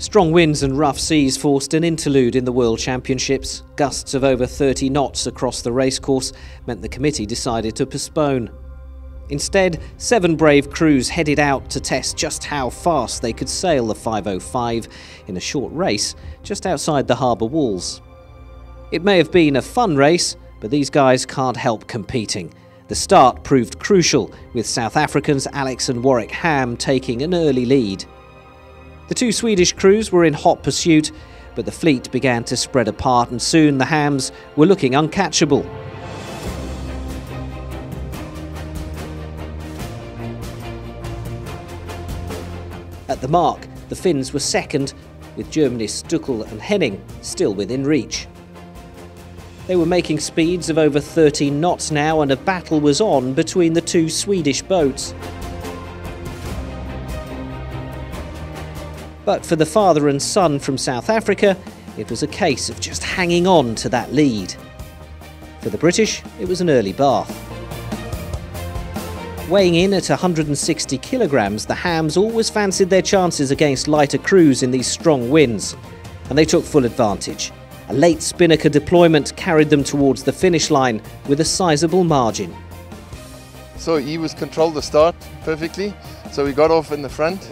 Strong winds and rough seas forced an interlude in the World Championships. Gusts of over 30 knots across the racecourse meant the committee decided to postpone. Instead, 7 brave crews headed out to test just how fast they could sail the 505 in a short race just outside the harbour walls. It may have been a fun race, but these guys can't help competing. The start proved crucial, with South Africans Alex and Warwick Ham taking an early lead. The 2 Swedish crews were in hot pursuit, but the fleet began to spread apart and soon the Hams were looking uncatchable. At the mark, the Finns were second, with Germany's Stuckel and Henning still within reach. They were making speeds of over 13 knots now, and a battle was on between the 2 Swedish boats. But for the father and son from South Africa, it was a case of just hanging on to that lead. For the British, it was an early bath. Weighing in at 160 kilograms, the Hams always fancied their chances against lighter crews in these strong winds, and they took full advantage. A late spinnaker deployment carried them towards the finish line with a sizable margin. So he was controlled the start perfectly, so we got off in the front.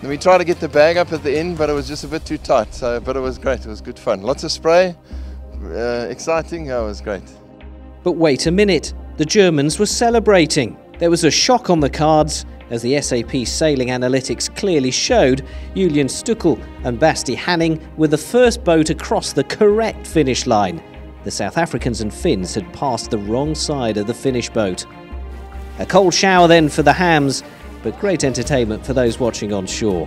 Then we tried to get the bag up at the end, but it was just a bit too tight. But it was great, it was good fun. Lots of spray, exciting, it was great. But wait a minute, the Germans were celebrating. There was a shock on the cards, as the SAP sailing analytics clearly showed. Julian Stuckel and Basti Hanning were the first boat across the correct finish line. The South Africans and Finns had passed the wrong side of the finish boat. A cold shower then for the Hams, but great entertainment for those watching on shore.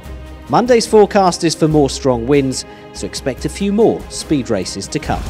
Monday's forecast is for more strong winds, so expect a few more speed races to come.